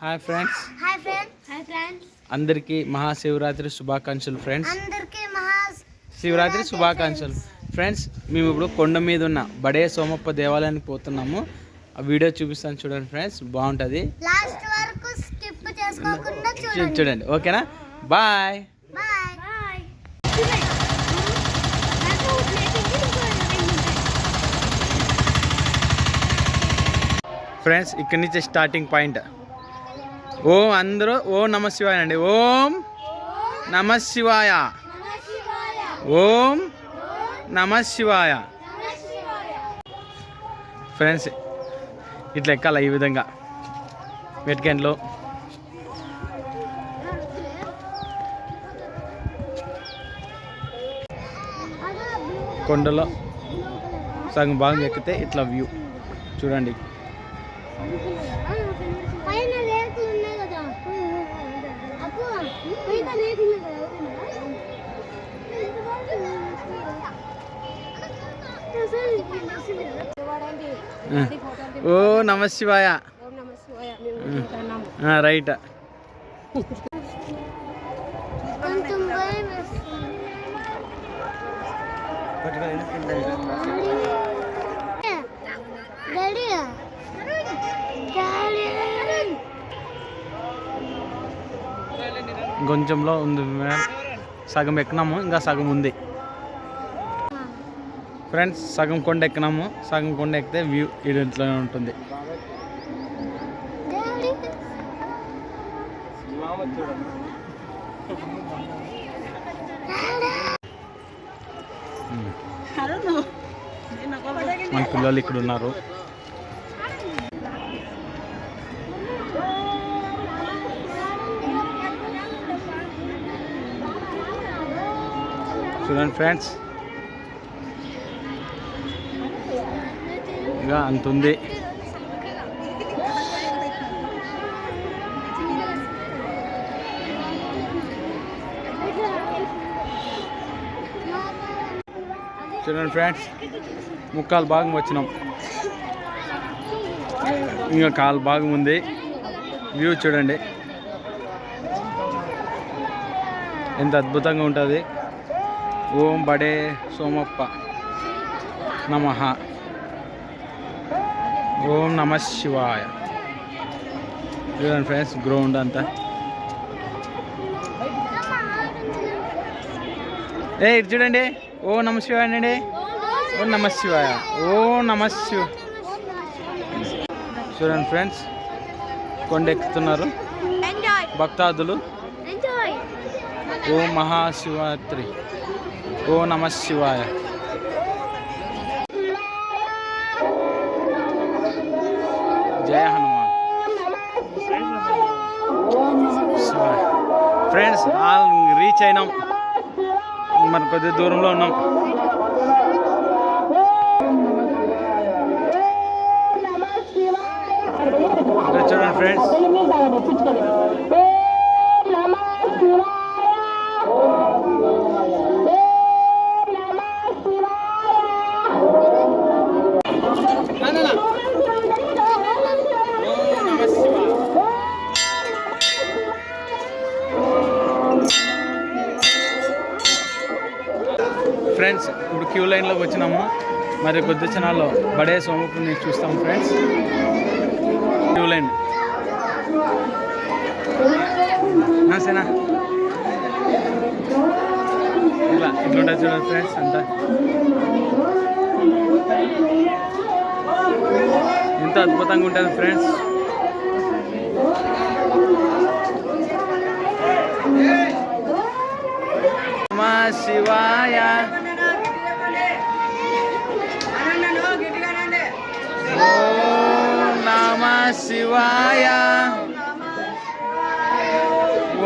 Hi friends. Hi friends. Hi friends. అందరికీ మహాశివరాత్రి శుభాకాంక్షలు friends. అందరికీ శివరాత్రి శుభాకాంక్షలు ఫ్రెండ్స్. మేము ఇప్పుడు కొండ మీద ఉన్న బడే సోమప్ప దేవాలయానికి పోతున్నాము. ఆ వీడియో చూపిస్తాను చూడండి ఫ్రెండ్స్, బాగుంటుంది. లాస్ట్ వరకు స్కిప్ చేసుకోకుండా చూడండి. ఓకేనా? బాయ్. ఫ్రెండ్స్, ఇక్కడి నుంచి స్టార్టింగ్ పాయింట్. ఓం అందరూ ఓం నమ శివాయ అండి. ఓం నమ శివాయ, ఓం నమ శివాయ. ఫ్రెండ్స్, ఇట్లా ఎక్కాల ఈ విధంగా మెట్కెంట్లో. కొండలో సగం భాగం ఎక్కితే ఇట్లా వ్యూ చూడండి. ఓ నమ శివాయ. రైట్. కొంచెంలో ఉంది మేడం, సగం ఎక్కినాము, ఇంకా సగం ఉంది ఫ్రెండ్స్. సగం కొండ ఎక్కినాము, సగం కొండ ఎక్కితే వ్యూ ఇట్లోనే ఉంటుంది. మన పిల్లలు ఇక్కడ ఉన్నారు. చూడండి ఫ్రెండ్స్, ఇంకా అంత ఉంది. చూడండి ఫ్రెండ్స్, ముక్కాలు భాగం వచ్చినాం, ఇంకా కాలు భాగం ఉంది. వ్యూ చూడండి ఎంత అద్భుతంగా ఉంటుంది. ఓం బడే సోమప్ప నమః, ఓం నమ శివాయ. చూడండి ఫ్రెండ్స్, గ్రౌండ్ అంతా. ఇటు చూడండి. ఓ నమ శివాయ అండి. ఓ నమ శివాయ, ఓ నమ శివ. చూడండి ఫ్రెండ్స్, కొండెక్కుతున్నారు భక్తాదులు. ఓ మహాశివరాత్రి, ఓ నమ శివాయ. జయ హనుమాన్. ఫ్రెండ్స్, రీచ్ అయినాం, మరి కొద్ది దూరంలో ఉన్నాం. చూడండి ఫ్రెండ్స్, ఫ్రెండ్స్ ఇప్పుడు క్యూ లైన్లోకి వచ్చినాము. మరి కొద్ది క్షణాల్లో బడే సోమప్పని చూస్తాము ఫ్రెండ్స్. క్యూ లైన్ సేనా ఇట్లా ఇట్లుంటుంది చూడండి ఫ్రెండ్స్. అంతా ఎంత అద్భుతంగా ఉంటుంది ఫ్రెండ్స్. నమ శివాయ, ఓం నమ శివాయ,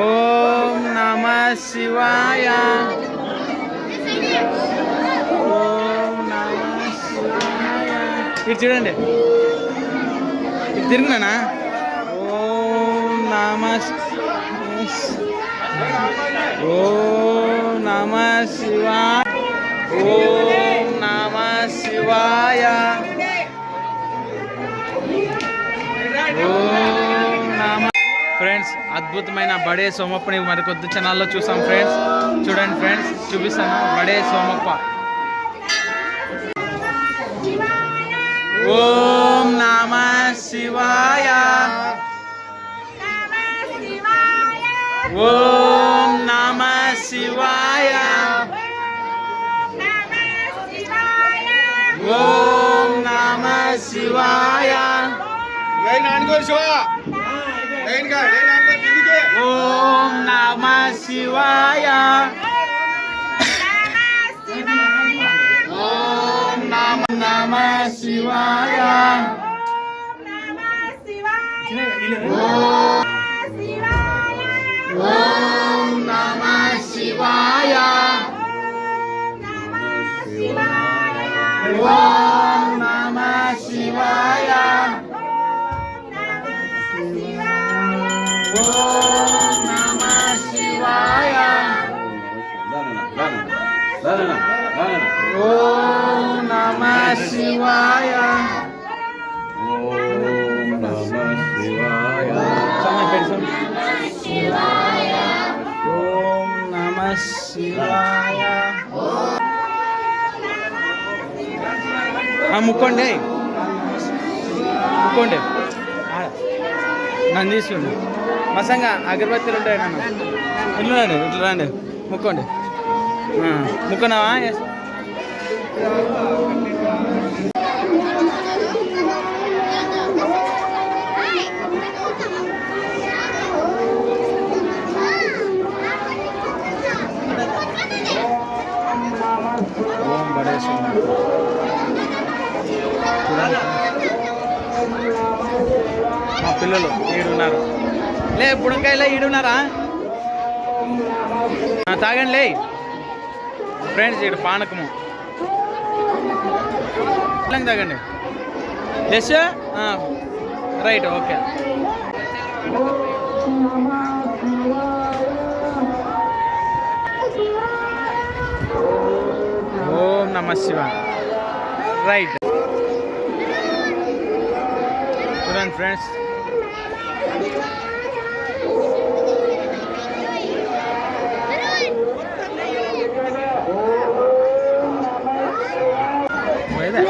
ఓం నమ శివాయ, ఓం నమ శివాయ. ఇటు చూడండి, ఇటు తిరుగునా. ఓం నమ, ఓం నమ శివాయ, ఓం నమ శివాయ, ఓం నమ ఫ్రెండ్స్ అద్భుతమైన బడే సోమప్పని మరికొద్ది ఛానల్లో చూసాం ఫ్రెండ్స్. చూడండి ఫ్రెండ్స్, చూపిస్తాను బడే సోమప్ప. ఓం నమ శివాయ, ఓం నమ శివాయ, ఓం నమ శివాయ, ఓం నమ శివాయ, ఓం నమ శివాయ, ఓం నమ శివాయ, ఓం నమ శివాయ, ఓం నమ శివాయ, ఓం నమ శివాయ, ఓం నమ శివాయ. ముక్కోండి ముక్కోండి, నన్ను తీసుకోండి. మసంగా అగరబత్తీలు ఉంటాయి నన్ను. ఇట్లా రండి, ఇట్లా రండి, ముక్కోండి. ముక్కున్నావా? ఓం బడేశ్వర. మా పిల్లలు ఈడున్నారు. లే బుడంకాయలే ఈడున్నారా? తాగండి లే ఫ్రెండ్స్. ఇక్కడ పానకము తాగండి. Yes right, okay. ఓం నమ శివాయ. రైట్, చూడండి ఫ్రెండ్స్. పోయేదా?